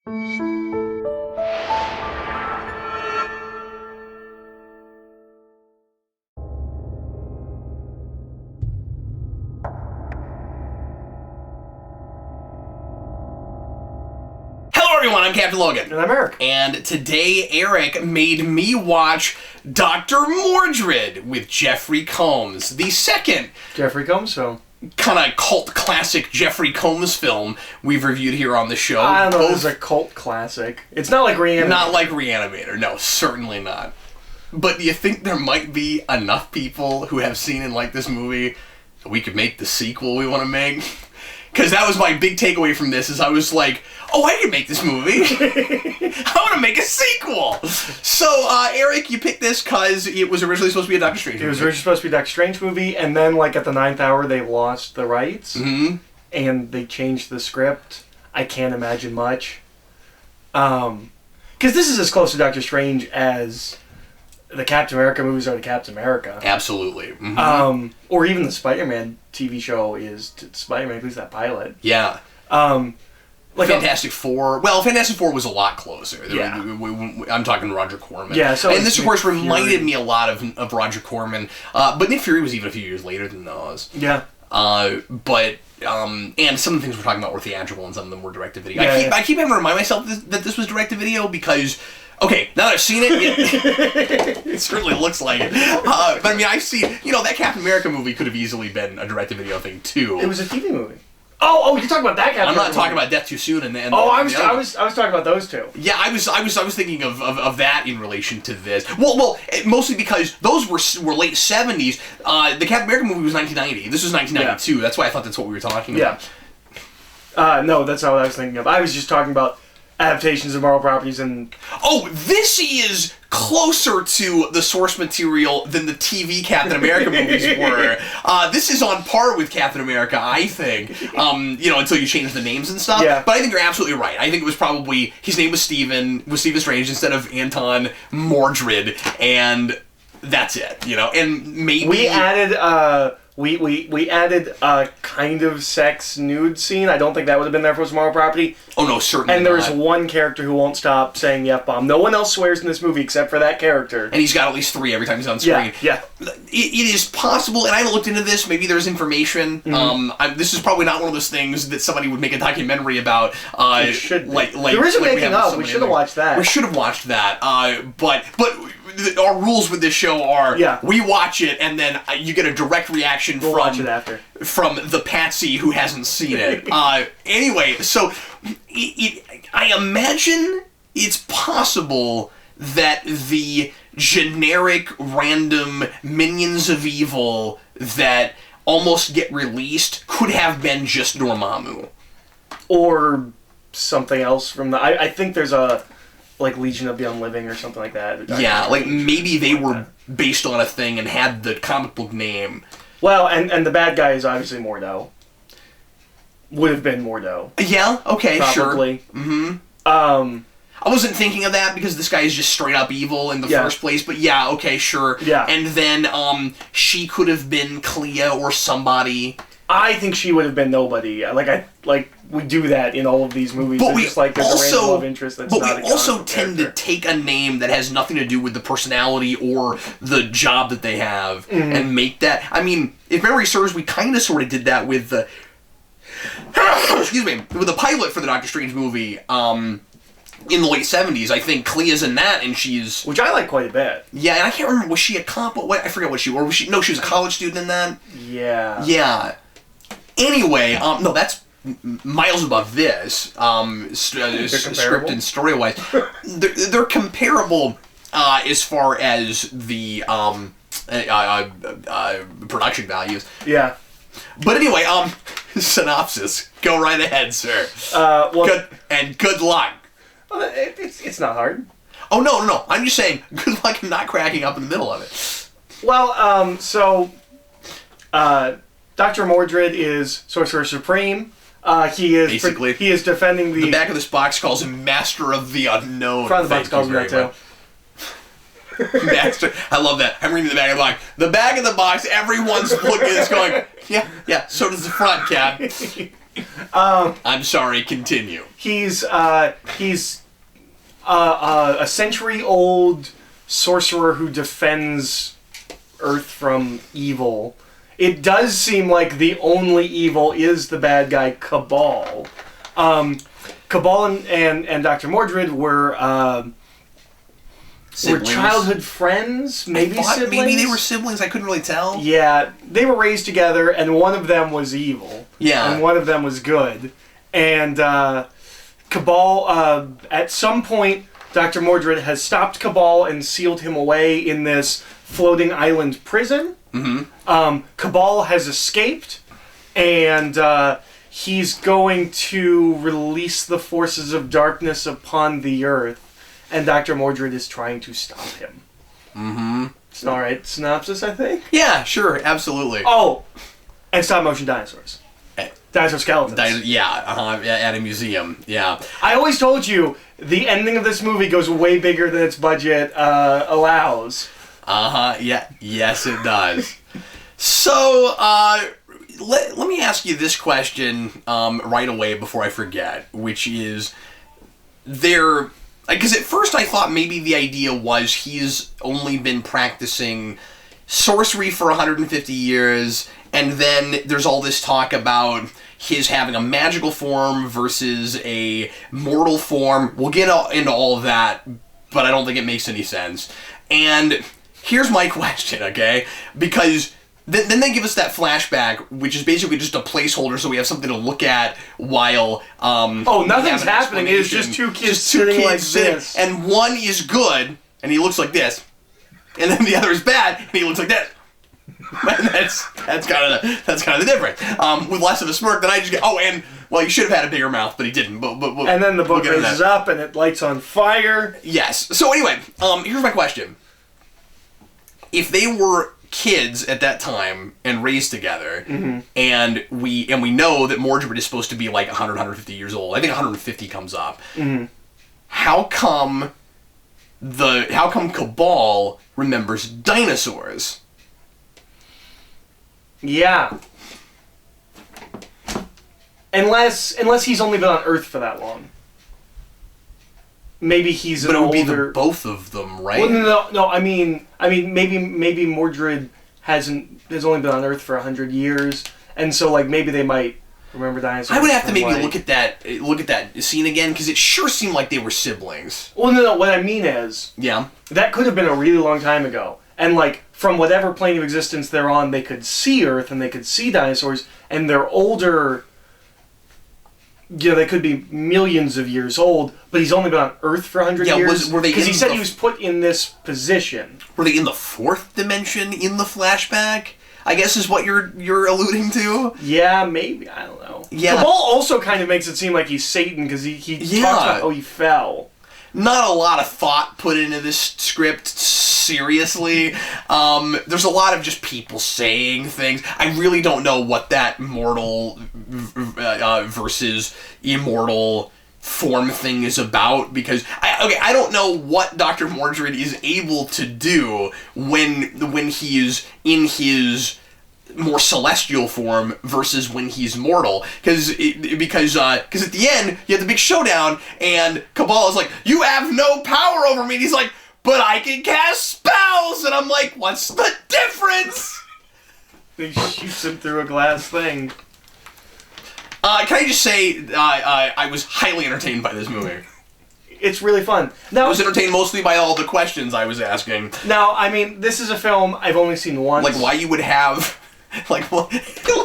Everyone, I'm Captain Logan. And I'm Eric. And today, Eric made me watch Dr. Mordrid with Jeffrey Combs, the second Jeffrey Combs film. Kind of cult classic Jeffrey Combs film we've reviewed here on the show. I don't know if it's a cult classic. It's not like Reanimator. Not like Reanimator, no, certainly not. But do you think there might be enough people who have seen and liked this movie that we could make the sequel we want to make? Because that was my big takeaway from this, is I was like, oh, I can make this movie. I want to make a sequel. So, Eric, you picked this because it was originally supposed to be a Doctor Strange movie. It was originally supposed to be a Doctor Strange movie, and then, like, at the 9th hour, they lost the rights. Mm-hmm. And they changed the script. I can't imagine much. Because this is as close to Doctor Strange as the Captain America movies are to Captain America. Absolutely. Mm-hmm. Or even the Spider-Man TV show is to Spider-Man, at least that pilot. Yeah. Like Fantastic Four. Well, Fantastic Four was a lot closer. Yeah. I'm talking Roger Corman. Yeah. So and this, of course, reminded me a lot of Roger Corman. But Nick Fury was even a few years later than those. Yeah. And some of the things we're talking about were theatrical, and some of them were direct-to-video. Yeah, I keep having to remind myself that this was direct-to-video because, okay, now that I've seen it, it certainly looks like it. But I mean, I've seen, that Captain America movie could have easily been a direct-to-video thing too. It was a TV movie. Oh, you're talking about that Captain America I'm not talking about Death Too Soon and I was talking about those two. Yeah, I was thinking of that in relation to this. Well, mostly because those were late 70s. The Captain America movie was 1990. This was 1992. Yeah. That's why I thought that's what we were talking about. No, that's not what I was thinking of. I was just talking about adaptations of Marvel properties and... Oh, this is closer to the source material than the TV Captain America movies were. This is on par with Captain America, I think. Until you change the names and stuff. Yeah. But I think you're absolutely right. I think it was probably, his name was Stephen Strange instead of Anton Mordrid, and that's it, and maybe... We added, We added a kind of sex nude scene. I don't think that would have been there if it was Marvel property. Oh no, certainly And there's one character who won't stop saying the F-bomb. No one else swears in this movie except for that character. And he's got at least 3 every time he's on screen. Yeah. It is possible, and I haven't looked into this, maybe there's information. Mm-hmm. This is probably not one of those things that somebody would make a documentary about. It should be. There is a making of. We should have watched that. We should have watched that. But our rules with this show are, we watch it, and then you get a direct reaction watch it after. From the patsy who hasn't seen it. Anyway, so I imagine it's possible that the generic random minions of evil that almost get released could have been just Dormammu. Or something else from the... I think there's a... like Legion of the Unliving or something like that. Yeah, like maybe they were based on a thing and had the comic book name. Well, and the bad guy is obviously Mordo. Would have been Mordo. Yeah, okay, probably. Sure. Mm-hmm. I wasn't thinking of that because this guy is just straight up evil in the first place, but yeah, okay, sure. Yeah. And then she could have been Clea or somebody. I think she would have been nobody. We do that in all of these movies. But there's a random love interest that's not a But we also tend character. to take a name that has nothing to do with the personality or the job that they have and make that... I mean, if memory serves, we kind of sort of did that with the... excuse me. With the pilot for the Doctor Strange movie, in the late 70s. I think Clea's in that, and she's... Which I like quite a bit. Yeah, and I can't remember, was she a cop? I forget what she... Or was she... No, she was a college student in that. Yeah. Yeah. Anyway, no, that's miles above this. Script and story-wise. They're comparable as far as the production values. Yeah. But anyway, synopsis. Go right ahead, sir. Good luck. Well, it's not hard. Oh, no. I'm just saying, good luck in not cracking up in the middle of it. Well, Dr. Mordrid is Sorcerer Supreme. He is defending the back of this box calls him Master of the Unknown. Front of the box calls him that too. Master, I love that. I'm reading the back of the box. The back of the box, everyone's looking is going, yeah. So does the front, Cap. I'm sorry, continue. He's a century-old sorcerer who defends Earth from evil. It does seem like the only evil is the bad guy Cabal. Cabal and Dr. Mordrid were childhood friends, maybe siblings. Maybe they were siblings. I couldn't really tell. Yeah, they were raised together, and one of them was evil. Yeah, and one of them was good. And Cabal, at some point, Dr. Mordrid has stopped Cabal and sealed him away in this floating island prison. Mm-hmm. Cabal has escaped, and he's going to release the forces of darkness upon the Earth, and Dr. Mordrid is trying to stop him. Mm-hmm. It's an alright synopsis, I think. Yeah, sure, absolutely. Oh, and stop-motion dinosaurs. Dinosaur skeletons. At a museum, yeah. I always told you, the ending of this movie goes way bigger than its budget allows. Yeah, yes it does. So, let me ask you this question right away before I forget, which is, because at first I thought maybe the idea was he's only been practicing sorcery for 150 years, and then there's all this talk about his having a magical form versus a mortal form. We'll get into all of that, but I don't think it makes any sense. And here's my question, okay? Because then they give us that flashback, which is basically just a placeholder so we have something to look at while... nothing's happening. It's just two kids sitting like this. And one is good, and he looks like this. And then the other is bad, and he looks like this. And that's kind of the difference. With less of a smirk than I just get. Oh, and he should have had a bigger mouth, but he didn't. But and then the book raises up and it lights on fire. Yes. So anyway, here's my question: if they were kids at that time and raised together, mm-hmm. and we know that Mordrid is supposed to be like 100, 150 years old. I think 150 comes up. Mm-hmm. How come Cabal remembers dinosaurs? Yeah. Unless he's only been on Earth for that long. Maybe he's an older... But it would be both of them, right? Well, no. I mean, maybe Mordrid has only been on Earth for 100 years, and so like maybe they might remember dinosaurs. I would have to maybe look at that scene again, because it sure seemed like they were siblings. Well, no. What I mean is, yeah, that could have been a really long time ago. And, like, from whatever plane of existence they're on, they could see Earth and they could see dinosaurs, and they're older. They could be millions of years old, but he's only been on Earth for 100 years. Were they? Because he said he was put in this position. Were they in the fourth dimension in the flashback? I guess is what you're alluding to. Yeah, maybe. I don't know. Yeah. Cabal also kind of makes it seem like he's Satan because he talks about how he fell. Not a lot of thought put into this script, seriously. There's a lot of just people saying things. I really don't know what that mortal versus immortal form thing is about, because I don't know what Dr. Mordrid is able to do when he is in his more celestial form versus when he's mortal, because at the end you have the big showdown and Cabal is like, you have no power over me, and he's like, but I can cast spells, and I'm like, what's the difference? He shoots him through a glass thing. Can I just say I was highly entertained by this movie. It's really fun. Now, I was entertained mostly by all the questions I was asking. Now, I mean, this is a film I've only seen once. Like, why you would have...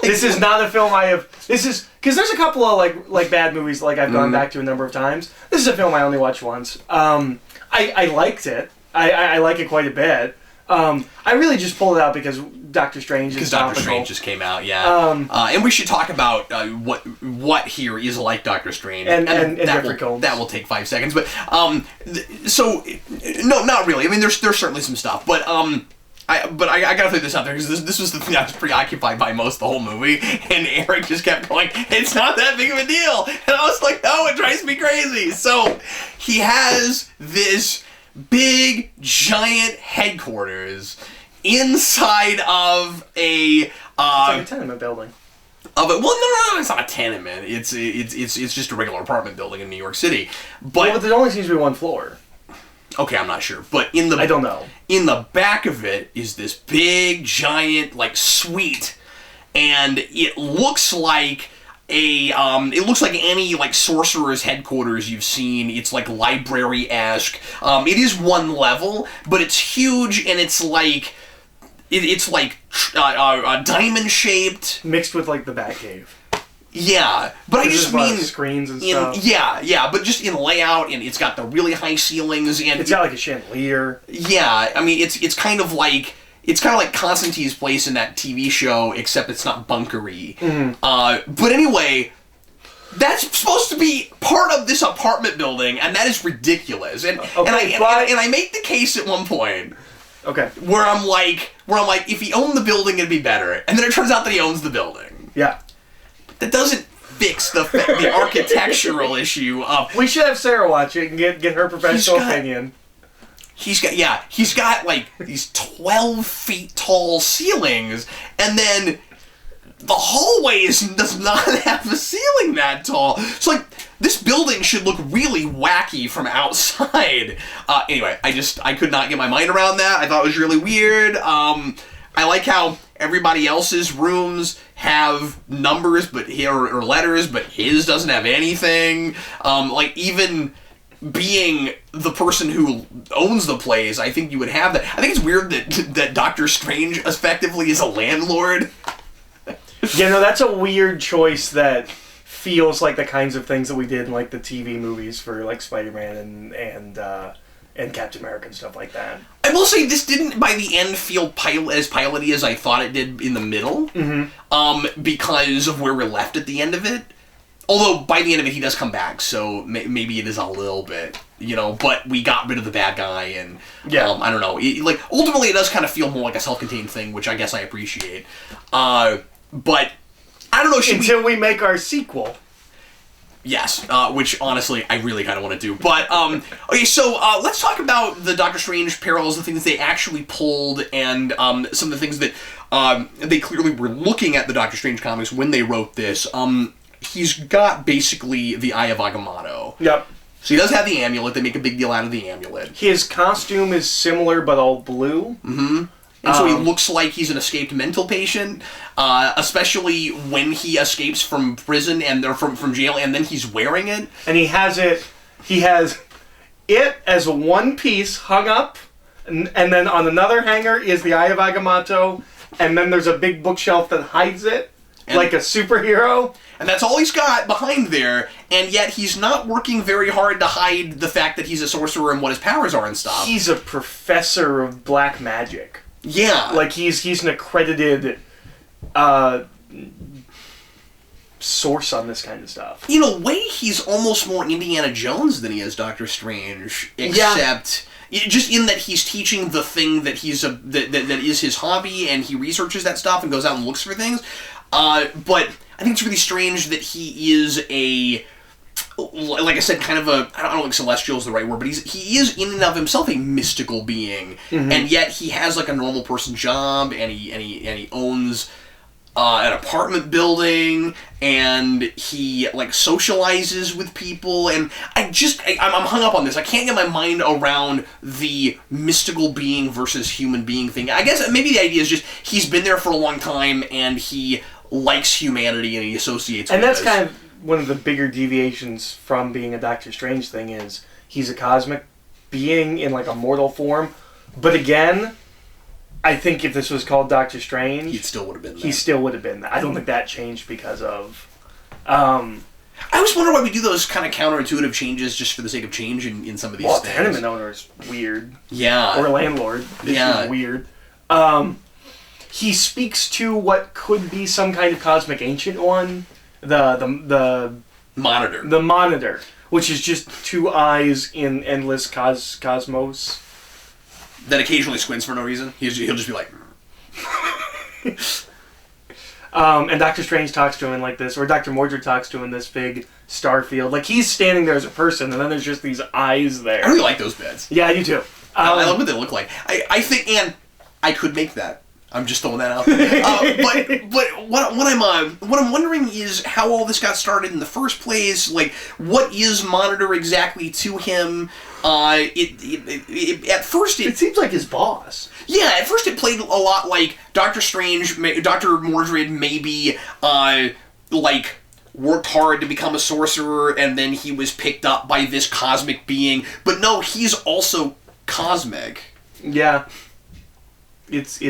This is not a film I have... This is... Because there's a couple of, like bad movies I've gone back to a number of times. This is a film I only watched once. I liked it. I like it quite a bit. I really just pulled it out because Doctor Strange is topical. Because Doctor Strange just came out, yeah. And we should talk about what here is like Doctor Strange. And Jeffrey Combs. That will take 5 seconds. But, so, no, not really. I mean, there's certainly some stuff. But I gotta throw this out there, because this was the thing I was preoccupied by most of the whole movie, and Eric just kept going, it's not that big of a deal! And I was like, no, it drives me crazy! So, he has this big, giant headquarters inside of a... it's like a tenement building. Of it. Well, no, it's not a tenement. It's just a regular apartment building in New York City. But there only seems to be one floor. Okay, I'm not sure, but I don't know. In the back of it is this big, giant, like, suite, and it looks like any, like, sorcerer's headquarters you've seen. It's, like, library-esque. It is one level, but it's huge, and it's, like, it's, like, diamond-shaped. Mixed with, like, the Batcave. Yeah, but I just mean screens and stuff. Yeah, but just in layout, and it's got the really high ceilings, and it's got like a chandelier. Yeah, I mean it's kind of like Constantine's place in that TV show, except it's not bunkery. Mm-hmm. But anyway, that's supposed to be part of this apartment building, and that is ridiculous. And I make the case at one point. Okay. Where I'm like, if he owned the building, it'd be better, and then it turns out that he owns the building. Yeah. That doesn't fix the architectural issue of... We should have Sarah watch it and get her professional opinion. He's got like these 12 feet tall ceilings, and then the hallway does not have a ceiling that tall. So like, this building should look really wacky from outside. Anyway, I could not get my mind around that. I thought it was really weird. I like how everybody else's rooms have numbers or letters, but his doesn't have anything. Like, even being the person who owns the place, I think you would have that. I think it's weird that Doctor Strange effectively is a landlord. Yeah, no, that's a weird choice that feels like the kinds of things that we did in, like, the TV movies for, like, Spider-Man and Captain America and stuff like that. I will say this didn't, by the end, feel as piloty as I thought it did in the middle. Mm-hmm. Because of where we're left at the end of it. Although, by the end of it, he does come back, so maybe it is a little bit, but we got rid of the bad guy, and, I don't know. Ultimately, it does kind of feel more like a self-contained thing, which I guess I appreciate. But, I don't know, Until we make our sequel. Yes, which, honestly, I really kind of want to do. But, okay, so, let's talk about the Doctor Strange parallels, the things they actually pulled, and some of the things that they clearly were looking at the Doctor Strange comics when they wrote this. He's got, basically, the Eye of Agamotto. Yep. So he does have the amulet. They make a big deal out of the amulet. His costume is similar, but all blue. Mm-hmm. And so he looks like he's an escaped mental patient, especially when he escapes from prison and they're from jail, and then he's wearing it. And he has it as one piece hung up, and then on another hanger is the Eye of Agamotto, and then there's a big bookshelf that hides it, like a superhero. And that's all he's got behind there, and yet he's not working very hard to hide the fact that he's a sorcerer and what his powers are and stuff. He's a professor of black magic. Yeah. Like, he's an accredited source on this kind of stuff. In a way, he's almost more Indiana Jones than he is Doctor Strange, except... Yeah. Just in that he's teaching the thing that that is his hobby, and he researches that stuff and goes out and looks for things. But I think it's really strange that he is like I said, kind of I don't know if celestial is the right word, but he is in and of himself a mystical being, mm-hmm. and yet he has like a normal person job, and he owns an apartment building, and he like socializes with people, and I'm hung up on this. I can't get my mind around the mystical being versus human being thing. I guess maybe the idea is just he's been there for a long time, and he likes humanity, and he associates with it. And that's kind of one of the bigger deviations from being a Doctor Strange thing is he's a cosmic being in like a mortal form. But again, I think if this was called Doctor Strange, he still would have been that. He still would have been that. I don't think that changed because of... I always wonder why we do those kind of counterintuitive changes just for the sake of change in some of these things. Tenement owner is weird. Yeah. Or landlord. It's weird. He speaks to what could be some kind of cosmic ancient one. The Monitor. The Monitor, which is just two eyes in endless cosmos. That occasionally squints for no reason. He'll just be like... and Doctor Strange talks to him like this, or Dr. Mordrid talks to him in this big star field. Like, he's standing there as a person, and then there's just these eyes there. I really like those beds. Yeah, you too. I love what they look like. I think, and I could make that. I'm just throwing that out there. But what I'm wondering is how all this got started in the first place. Like, what is Monitor exactly to him? At first it seems like his boss. Yeah, at first it played a lot like Doctor Strange, Dr. Mordrid maybe, like, worked hard to become a sorcerer, and then he was picked up by this cosmic being. But no, he's also cosmic. Yeah. It's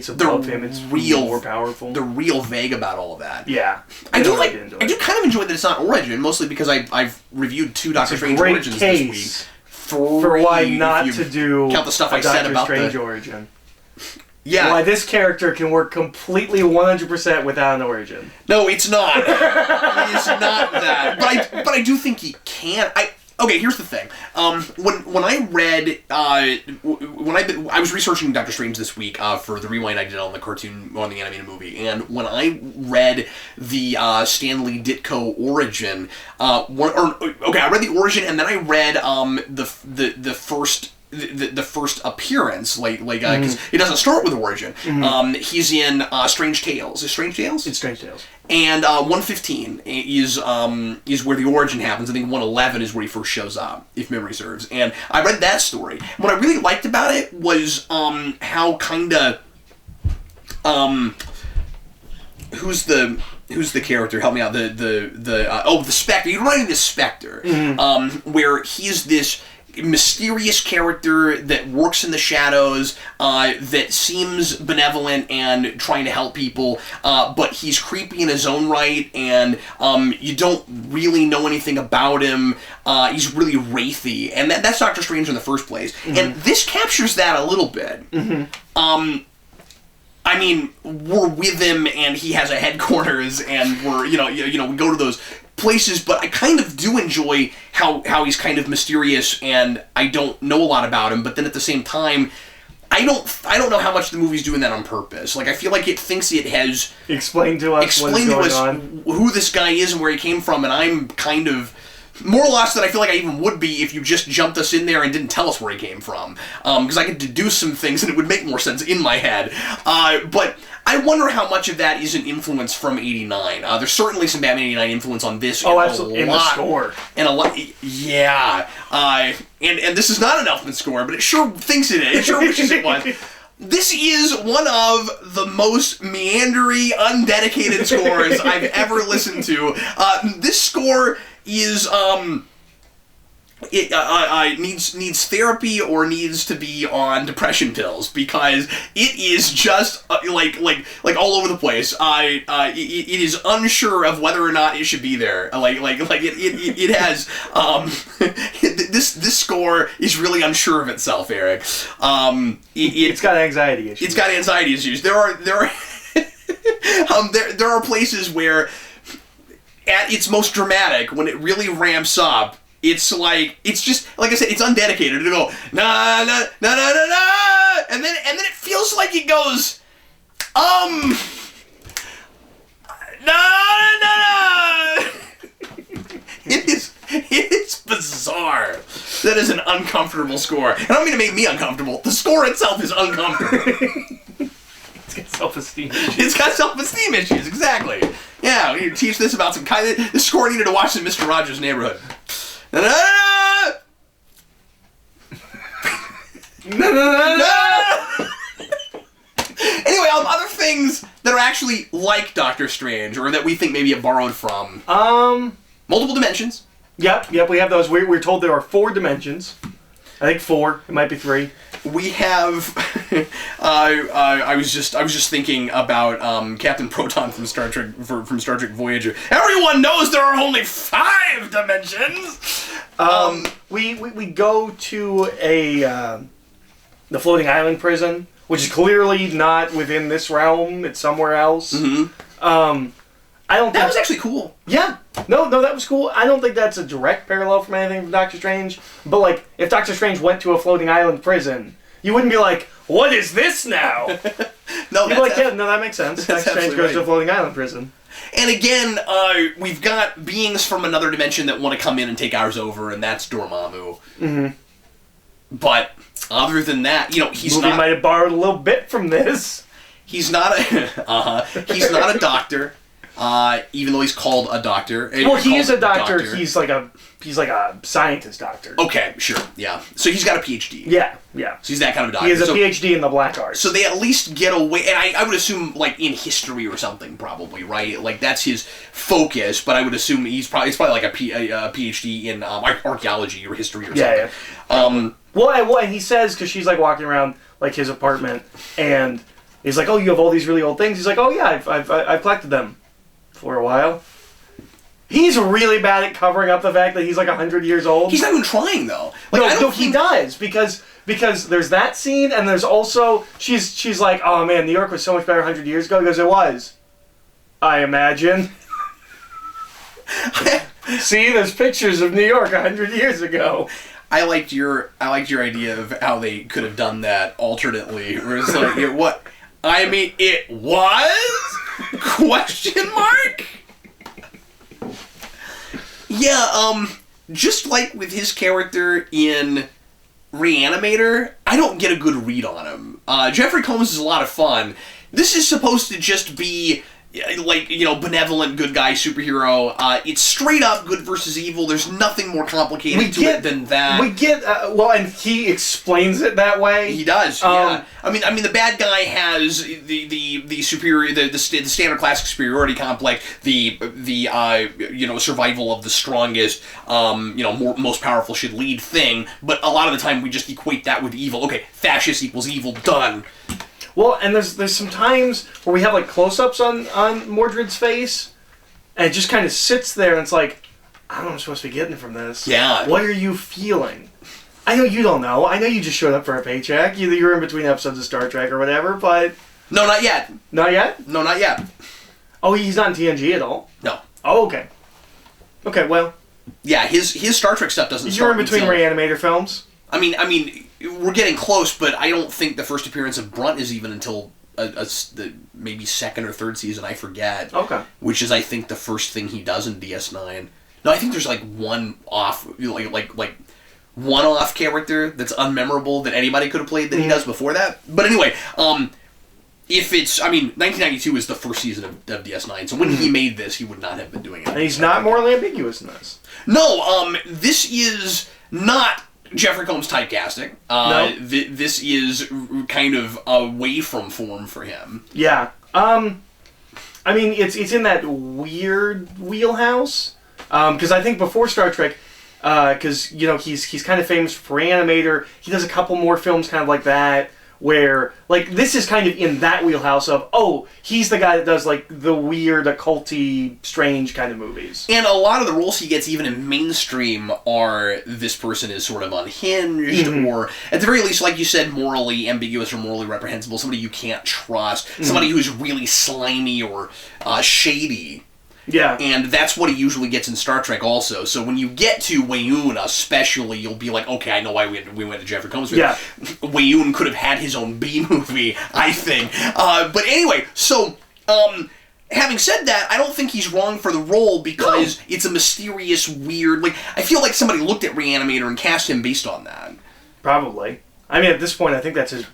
above him. It's real more powerful. They're real vague about all of that. Yeah. I do kind of enjoy that it's not Origin, mostly because I've reviewed 2 Doctor Strange Origins this week. For why not to do count the stuff I said about Doctor Strange Origin. Yeah. Why this character can work completely 100% without an origin. No, it's not. It is not that. But I do think he can. Okay, here's the thing. When I read, I was researching Doctor Strange this week for the rewind I did on the animated movie, and when I read the Stan Lee Ditko origin, I read the origin, and then I read the first appearance, because it doesn't start with Origin. He's in Strange Tales. Is Strange Tales? It's Strange Tales. And 115 is where the origin happens. I think 111 is where he first shows up, if memory serves. And I read that story. What I really liked about it was how kind of who's the character? Help me out. The Spectre. You're writing the Spectre, where he's this mysterious character that works in the shadows, that seems benevolent and trying to help people, but he's creepy in his own right, and you don't really know anything about him. He's really wraithy, and that's Doctor Strange in the first place. And this captures that a little bit. I mean, we're with him, and he has a headquarters, and we're we go to those places, but I kind of do enjoy how he's kind of mysterious, and I don't know a lot about him, but then at the same time, I don't know how much the movie's doing that on purpose. Like, I feel like it thinks it has explained to us who this guy is and where he came from, and I'm kind of more lost than I feel like I even would be if you just jumped us in there and didn't tell us where he came from. Because I could deduce some things and it would make more sense in my head. But I wonder how much of that is an influence from 89. There's certainly some Batman 89 influence on this. Oh, absolutely. In the score. And a lot. Yeah. And this is not an Elfman score, but it sure thinks it is. It sure wishes it was. This is one of the most meandery, undedicated scores I've ever listened to. This score is needs therapy or needs to be on depression pills, because it is just like all over the place. It is unsure of whether or not it should be there. It has this score is really unsure of itself, Eric. It's got anxiety issues. It's got anxiety issues. There are there are places where, at its most dramatic, when it really ramps up, it's just like I said, it's undedicated. It'll go na na na na na na, and then it feels like it goes na na na. It is bizarre. That is an uncomfortable score, and I don't mean to make me uncomfortable. The score itself is uncomfortable. It's got self-esteem issues. It's got self-esteem issues, exactly. Yeah, we need to teach this about some kind of... The score needed to watch the Mr. Rogers' Neighborhood. Na na na na na na. Anyway, other things that are actually like Doctor Strange, or that we think maybe it borrowed from. Multiple dimensions. Yep, we have those. We're told there are 4 dimensions. I think 4. It might be 3. We have. I was just thinking about Captain Proton from Star Trek Voyager. Everyone knows there are only 5 dimensions. We go to the floating island prison, which is clearly not within this realm. It's somewhere else. That was actually cool. Yeah. No, that was cool. I don't think that's a direct parallel from anything from Doctor Strange. But, like, if Doctor Strange went to a floating island prison, you wouldn't be like, what is this now? No, you'd be like, yeah, no, that makes sense. Doctor Strange goes to a floating island prison. And again, we've got beings from another dimension that want to come in and take ours over, and that's Dormammu. But other than that, he's movie not. might have borrowed a little bit from this. He's not a. He's not a doctor. Even though he's called a doctor. Well, he is a doctor. He's like a scientist doctor. Okay, sure, yeah. So he's got a PhD. Yeah. So he's that kind of a doctor. He has a PhD in the black arts. So they at least get away, and I would assume like in history or something, probably, right? Like that's his focus. But I would assume it's probably like a PhD in archaeology or history or something. Yeah. Well, and he says, because she's like walking around like his apartment, and he's like, "Oh, you have all these really old things." He's like, "Oh yeah, I've collected them for a while." He's really bad at covering up the fact that he's like 100 years old. He's not even trying though. Like, no, he does because there's that scene, and there's also she's like, "Oh man, New York was so much better 100 years ago." He goes, "It was, I imagine." See, there's pictures of New York 100 years ago. I liked your idea of how they could have done that alternately. Where it's like, it was? Question mark? Yeah, just like with his character in Reanimator, I don't get a good read on him. Jeffrey Combs is a lot of fun. This is supposed to just be benevolent good guy superhero. It's straight up good versus evil. There's nothing more complicated to it than that. We get and he explains it that way. He does. Yeah. I mean, the bad guy has the superior, the standard classic superiority complex. The survival of the strongest. Most powerful should lead thing. But a lot of the time we just equate that with evil. Okay, fascist equals evil. Done. Well, and there's some times where we have like close-ups on Mordrid's face, and it just kind of sits there, and it's like, I don't know what I'm supposed to be getting from this. Yeah. What are you feeling? I know you don't know. I know you just showed up for a paycheck. You're in between episodes of Star Trek or whatever, but... No, not yet. Not yet? No, not yet. Oh, he's not in TNG at all? No. Oh, okay. Okay, well... Yeah, his Star Trek stuff doesn't start You're in between Reanimator films? I mean, we're getting close, but I don't think the first appearance of Brunt is even until the maybe second or third season. I forget. Okay. Which is, I think, the first thing he does in DS9. No, I think there's like one off, like one-off character that's unmemorable that anybody could have played that he does before that. But anyway, if it's, 1992 is the first season of DS9, so when he made this, he would not have been doing it. And he's not morally ambiguous in this. No, this is not Jeffrey Combs typecasting. No. This is kind of away from form for him. Yeah. It's in that weird wheelhouse. Because I think before Star Trek, because he's kind of famous for Reanimator. He does a couple more films kind of like that, where like this is kind of in that wheelhouse of he's the guy that does like the weird, occulty, strange kind of movies. And a lot of the roles he gets, even in mainstream, are this person is sort of unhinged, or at the very least, like you said, morally ambiguous or morally reprehensible. Somebody you can't trust. Somebody who's really slimy or shady. Yeah. And that's what he usually gets in Star Trek also. So when you get to Weyoun especially, you'll be like, okay, I know why we went to Jeffrey Combs. Yeah. Weyoun could have had his own B-movie, I think. But anyway, so having said that, I don't think he's wrong for the role because it's a mysterious, weird... I feel like somebody looked at Reanimator and cast him based on that. Probably. At this point, I think that's his...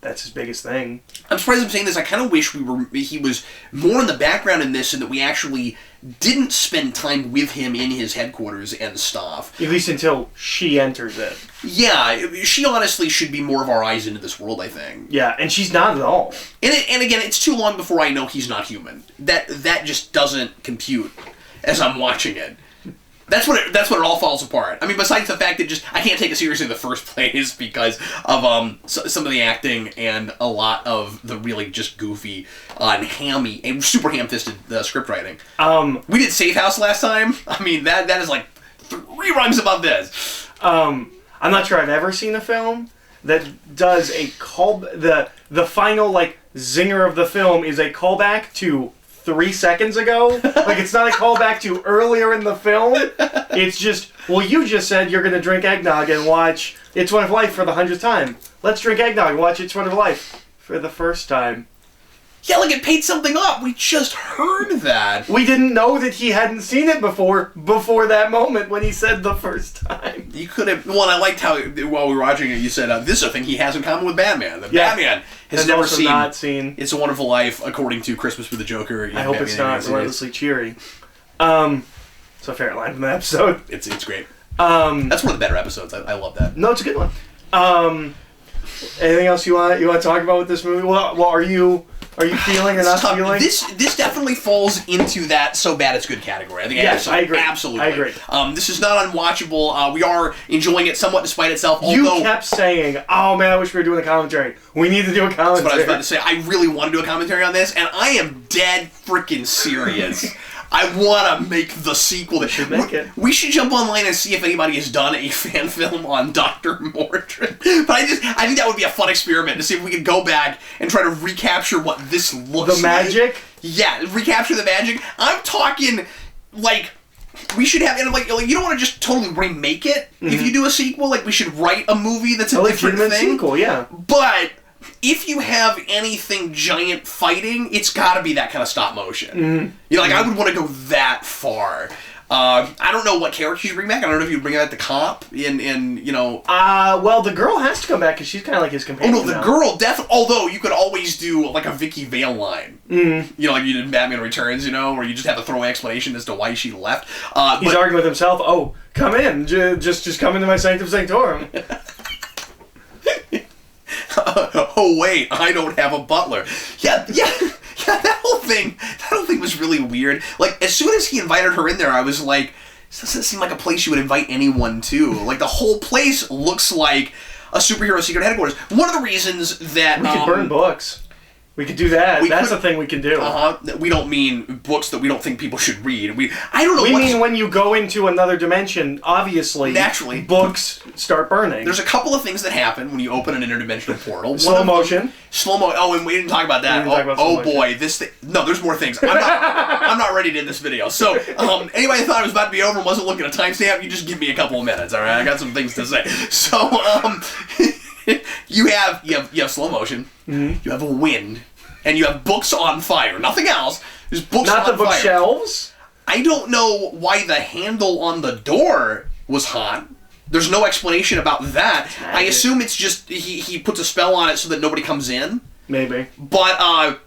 that's his biggest thing. I'm surprised I'm saying this. I kind of wish he was more in the background in this and that we actually didn't spend time with him in his headquarters and stuff. At least until she enters it. Yeah, she honestly should be more of our eyes into this world, I think. Yeah, and she's not at all. And again, it's too long before I know he's not human. That just doesn't compute as I'm watching it. That's when it all falls apart. Besides the fact that I can't take it seriously in the first place because of some of the acting and a lot of the really just goofy and hammy and super ham-fisted script writing. We did Safe House last time. That is like 3 rungs above this. I'm not sure I've ever seen a film that does a the final zinger of the film is a callback to 3 seconds ago. It's not a callback to earlier in the film. It's just, you just said you're going to drink eggnog and watch It's Wonderful Life for the 100th time. Let's drink eggnog and watch It's Wonderful Life for the first time. Yeah, like it paid something up. We just heard that. We didn't know that he hadn't seen it before that moment when he said the first time. You could have... Well, I liked how, while we were watching it, you said, this is a thing he has in common with Batman. That Batman has never not seen It's a Wonderful Life, according to Christmas with the Joker. I hope it's not relentlessly cheery. It's a fair line from the episode. It's great. That's one of the better episodes. I love that. No, it's a good one. Anything else you want to talk about with this movie? Well, are you feeling or not feeling? This definitely falls into that so bad it's good category. I think yes, I agree. Absolutely. I agree. This is not unwatchable. We are enjoying it somewhat despite itself. You kept saying, "Oh man, I wish we were doing a commentary. We need to do a commentary." That's what I was about to say. I really want to do a commentary on this, and I am dead freaking serious. I want to make the sequel. We should make it. We should jump online and see if anybody has done a fan film on Dr. Mordrid. But I think that would be a fun experiment to see if we could go back and try to recapture what this looks like. The magic? Yeah, recapture the magic. I'm talking, like, we should have, like you don't want to just totally remake it if you do a sequel. Like, we should write a movie that's a different thing. Sequel, yeah. But if you have anything giant fighting, it's got to be that kind of stop motion. You know, like, I would want to go that far. I don't know what character you should bring back. I don't know if you bring back the cop in you know... well, the girl has to come back because she's kind of like his companion. Oh, no, the girl definitely... Although, you could always do, like, a Vicky Vale line. You know, like you did in Batman Returns, you know, where you just have to throw an explanation as to why she left. He's arguing with himself. Oh, come in. Just come into my sanctum sanctorum. Oh wait, I don't have a butler. Yeah, that whole thing was really weird. Like, as soon as he invited her in there, I was like, this doesn't seem like a place you would invite anyone to. Like, the whole place looks like a superhero secret headquarters. One of the reasons that... We could burn books. We could do that. That's a thing we can do. We don't mean books that we don't think people should read. I don't know. We mean when you go into another dimension, obviously, naturally, books start burning. There's a couple of things that happen when you open an interdimensional portal. Slow motion. Oh, and we didn't talk about that. Oh boy, this thing. No, there's more things. I'm not ready to end this video. So, anybody that thought it was about to be over and wasn't looking at a timestamp, you just give me a couple of minutes. All right, I got some things to say. So, you have slow motion. You have a wind, and you have books on fire. Nothing else. There's books on fire. Not the bookshelves. I don't know why the handle on the door was hot. There's no explanation about that. I assume it's just he puts a spell on it so that nobody comes in. Maybe. But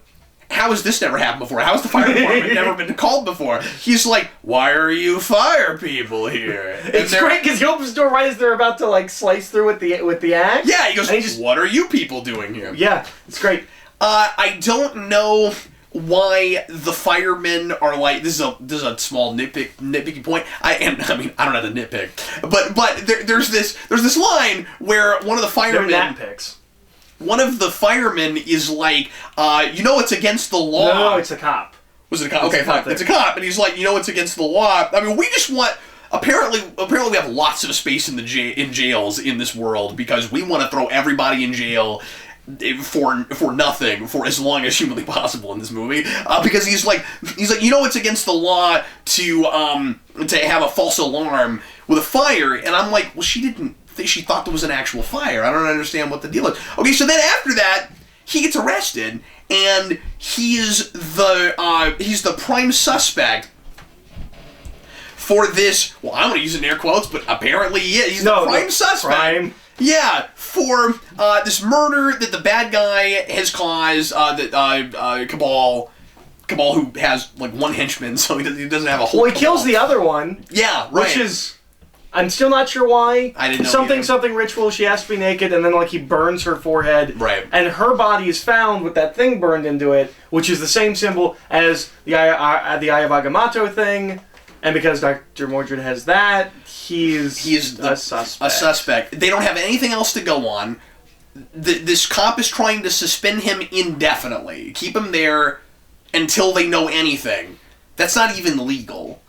how has this never happened before? How has the fire department never been called before? He's like, why are you fire people here? It's great because he opens the door right as they're about to like slice through with the axe. Yeah, he goes, what are you people doing here? Yeah, it's great. I don't know why the firemen are like, this is a small nitpicky point. I don't have to nitpick, but there's this line where one of the firemen, they're nitpicks. One of the firemen is like, it's against the law. No, it's a cop. Was it a cop? Okay, fine. It's a cop, and he's like, it's against the law. I mean, we just want. Apparently we have lots of space in jails in this world because we want to throw everybody in jail for nothing for as long as humanly possible in this movie. Because he's like, it's against the law to have a false alarm with a fire, and I'm like, well, she thought there was an actual fire. I don't understand what the deal is. Okay, so then after that, he gets arrested, and he's the prime suspect for this. Well, I'm going to use it in air quotes, but apparently he's the prime suspect. Prime. Yeah, for this murder that the bad guy has caused. Cabal, who has like one henchman, so he doesn't have a whole. Well, he kills the other one. Yeah, right. Which is. I'm still not sure why. I didn't know something ritual. She has to be naked, and then like he burns her forehead. Right. And her body is found with that thing burned into it, which is the same symbol as the Eye of Agamotto thing. And because Dr. Mordrid has that, he's a suspect. A suspect. They don't have anything else to go on. This cop is trying to suspend him indefinitely, keep him there until they know anything. That's not even legal.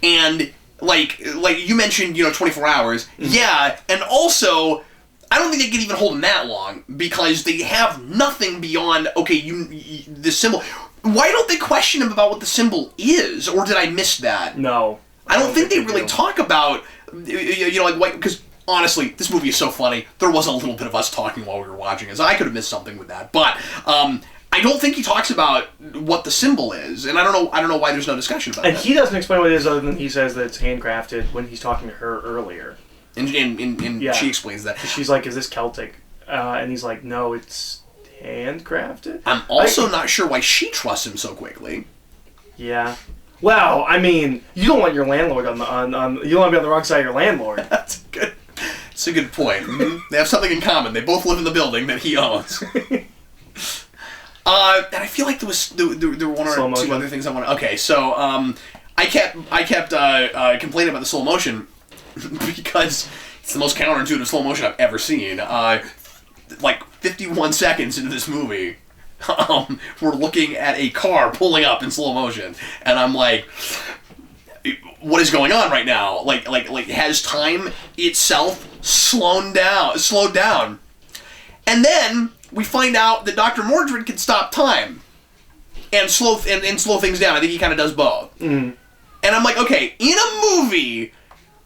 And like you mentioned, 24 hours. Yeah, and also, I don't think they can even hold him that long because they have nothing beyond, the symbol. Why don't they question him about what the symbol is? Or did I miss that? No. I don't think they really talk about, because honestly, this movie is so funny. There was a little bit of us talking while we were watching it, so I could have missed something with that. But I I don't think he talks about what the symbol is, and I don't know why there's no discussion about and that. he doesn't explain what it is other than he says that it's handcrafted when he's talking to her earlier. And she explains that. She's like, "Is this Celtic?" And he's like, "No, it's handcrafted." I'm also not sure why she trusts him so quickly. Yeah. Well, I mean, you don't want your landlord on you don't want to be on the wrong side of your landlord. That's a good point. Mm-hmm. They have something in common. They both live in the building that he owns. And I feel like there were one or two other things I want to... Okay, so I kept complaining about the slow motion because it's the most counterintuitive slow motion I've ever seen. Like 51 seconds into this movie, we're looking at a car pulling up in slow motion, and I'm like, what is going on right now? Like has time itself slowed down? And then we find out that Dr. Mordrid can stop time and slow things down. I think he kind of does both. Mm. And I'm like, okay, in a movie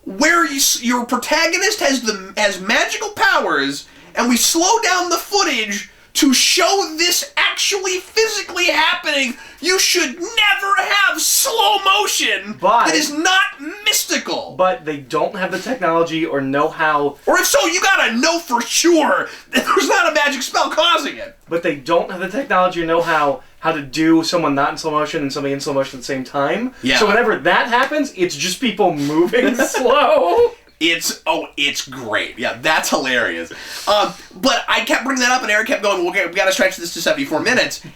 where your protagonist has magical powers, and we slow down the footage to show this actually physically happening, you should never have slow motion that is not mystical. But they don't have the technology or know how... Or if so, you gotta know for sure that there's not a magic spell causing it. But they don't have the technology or know how to do someone not in slow motion and somebody in slow motion at the same time. Yeah. So whenever that happens, it's just people moving slow. It's great. Yeah, that's hilarious. But I kept bringing that up, and Eric kept going, okay, we gotta stretch this to 74 minutes.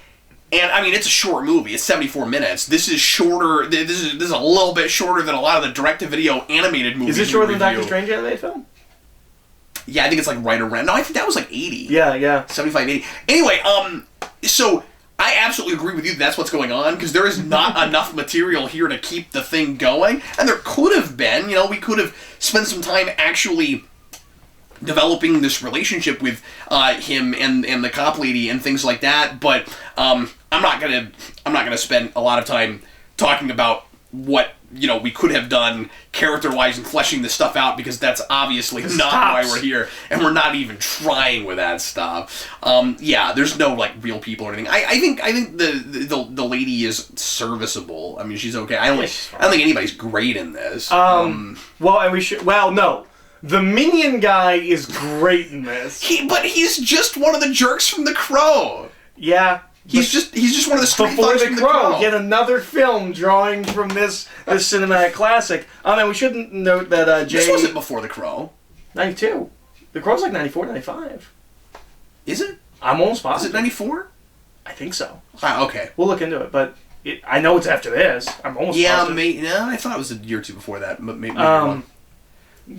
And, I mean, it's a short movie. It's 74 minutes. This is shorter. This is a little bit shorter than a lot of the direct-to-video animated movies. Is it shorter than Doctor Strange animated film? Yeah, I think it's like right around... No, I think that was like 80. Yeah. 75, 80. Anyway, so... I absolutely agree with you that that's what's going on, because there is not enough material here to keep the thing going, and there could have been, we could have spent some time actually developing this relationship with him and the cop lady and things like that, but I'm not gonna spend a lot of time talking about what we could have done character-wise and fleshing this stuff out, because that's obviously not why we're here, and we're not even trying with that stuff. Yeah, there's no real people or anything. I think the lady is serviceable. I mean, she's okay. I don't think anybody's great in this. No. The minion guy is great in this. But he's just one of the jerks from The Crow. Yeah. He's just one of the street before thugs The from Crow. Yet another film drawing from this cinematic classic. And we shouldn't note that Jay... This wasn't before The Crow. 92. The Crow's like 94, 95. Is it? I'm almost positive. Is it 94? I think so. Okay. We'll look into it, but I know it's after this. I'm almost positive. Yeah, I thought it was a year or two before that, but maybe wrong.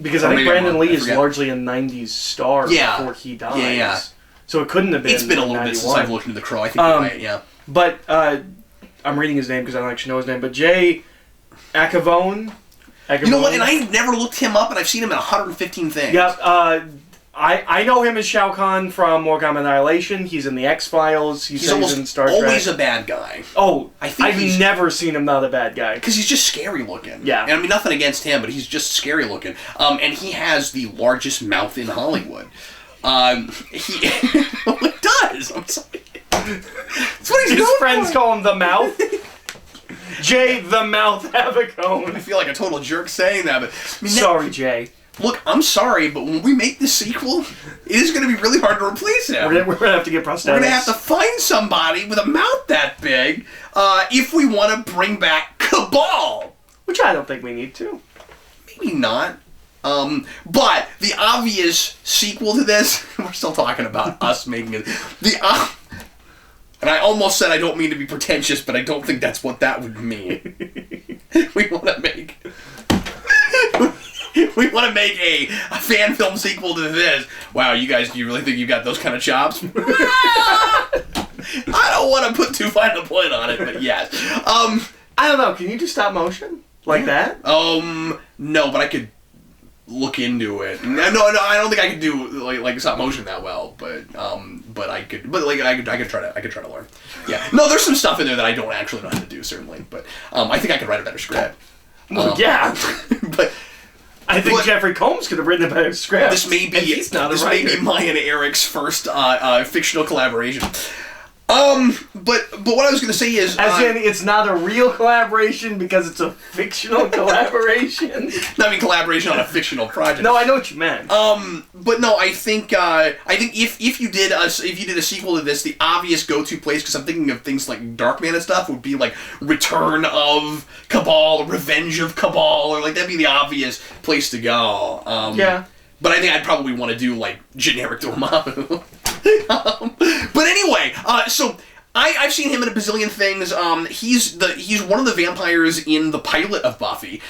Because I think Brandon Lee is largely a 90s star before he dies. Yeah. So it couldn't have been. It's been a little 91. Bit since I've looked into The Crow. I think you're right, yeah. But I'm reading his name because I don't actually know his name. But Jay Acavone. You know what? And I never looked him up, and I've seen him in 115 things. Yep. I know him as Shao Kahn from Mortal Kombat Annihilation. He's in the X-Files. He's in Star Trek. Always a bad guy. Oh, I've never seen him not a bad guy. Because he's just scary looking. Yeah. And I mean, nothing against him, but he's just scary looking. And he has the largest mouth in Hollywood. He does. I'm sorry. That's what his friends call him the Mouth. Jay the Mouth Avacone. I feel like a total jerk saying that, but sorry, Jay. Look, I'm sorry, but when we make the sequel, it is going to be really hard to replace him. We're going to have to get prosthetics. We're going to have to find somebody with a mouth that big if we want to bring back Cabal. Which I don't think we need to. Maybe not. But the obvious sequel to this, we're still talking about us making it. And I almost said I don't mean to be pretentious, but I don't think that's what that would mean. We want to make a fan film sequel to this. Wow, you guys, do you really think you got those kind of chops? I don't want to put too fine a point on it, but yes. I don't know. Can you do stop motion like that? No, but I could look into it. No, I don't think I could do like stop motion that well, but I could try to learn. Yeah. No, there's some stuff in there that I don't actually know how to do, certainly, but I think I could write a better script. Yeah. But I think Jeffrey Combs could have written a better script. This may be mine and Eric's first fictional collaboration. But what I was going to say is... As in, it's not a real collaboration because it's a fictional collaboration? I mean, collaboration on a fictional project. No, I know what you meant. But no, I think if you did a sequel to this, the obvious go-to place, because I'm thinking of things like Darkman and stuff, would be like Return of Cabal, Revenge of Cabal, or like that'd be the obvious place to go. Yeah. But I think I'd probably want to do like generic Dormammu. But anyway, so I've seen him in a bazillion things. He's one of the vampires in the pilot of Buffy.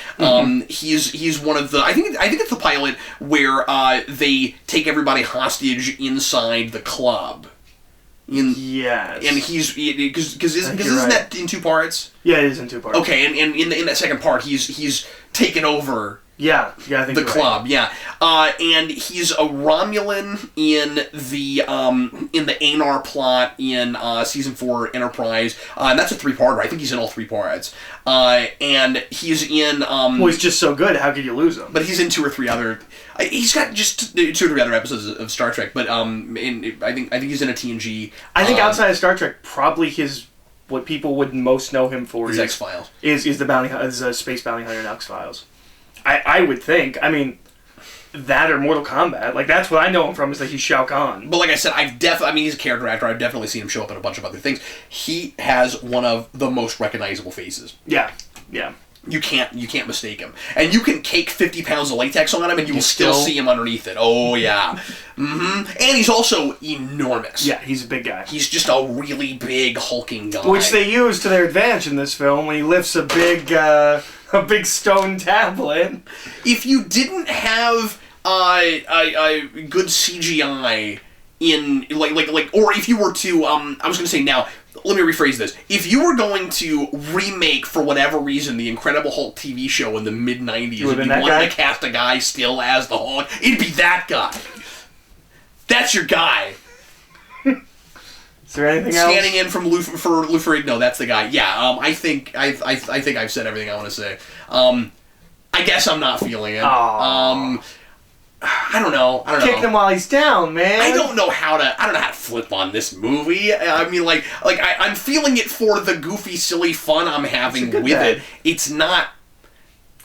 He's one of the I think it's the pilot where they take everybody hostage inside the club. Yes. And because isn't that in 2 parts? Yeah, it is in 2 parts. Okay, and in that second part, he's taken over. Yeah, I think the club, right. Yeah, and he's a Romulan in the Anar plot in season 4 Enterprise, and that's a 3-parter. I think he's in all 3 parts, and he's in. Well, he's just so good. How could you lose him? But he's in 2 or 3 other. He's got just 2 or 3 other episodes of Star Trek, but I think he's in a TNG. I think outside of Star Trek, probably what people would most know him for is X-Files. Is a space bounty hunter in X-Files. I would think. I mean, that or Mortal Kombat. Like, that's what I know him from, is that he's Shao Kahn. But like I said, he's a character actor. I've definitely seen him show up in a bunch of other things. He has one of the most recognizable faces. Yeah. You can't mistake him. And you can cake 50 pounds of latex on him and you will still see him underneath it. Oh, yeah. And he's also enormous. Yeah, he's a big guy. He's just a really big, hulking guy. Which they use to their advantage in this film when he lifts a big stone tablet. If you didn't have a good CGI in, like, or if you were to, I was going to say now, let me rephrase this. If you were going to remake, for whatever reason, the Incredible Hulk TV show in the mid-90s, and you wanted to cast a guy still as the Hulk, it'd be that guy. That's your guy. Is there anything else? Standing in for Lou Ferrigno, that's the guy. Yeah, I think I've said everything I want to say. I guess I'm not feeling it. I don't know. Kick him while he's down, man. I don't know how to flip on this movie. I mean, I'm feeling it for the goofy, silly fun I'm having with it. It's not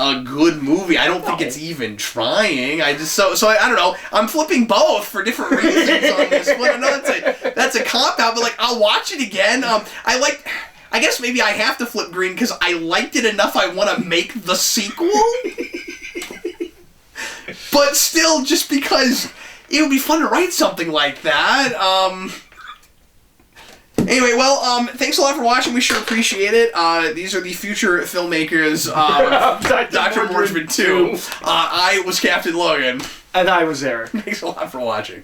a good movie. I don't think it's even trying. I don't know. I'm flipping both for different reasons on this one. I know that's a cop out, but like I'll watch it again. I guess maybe I have to flip green because I liked it enough. I want to make the sequel. But still, just because it would be fun to write something like that. Anyway, well, thanks a lot for watching. We sure appreciate it. These are the future filmmakers of Dr. Mordrid 2. I was Captain Logan. And I was Eric. Thanks a lot for watching.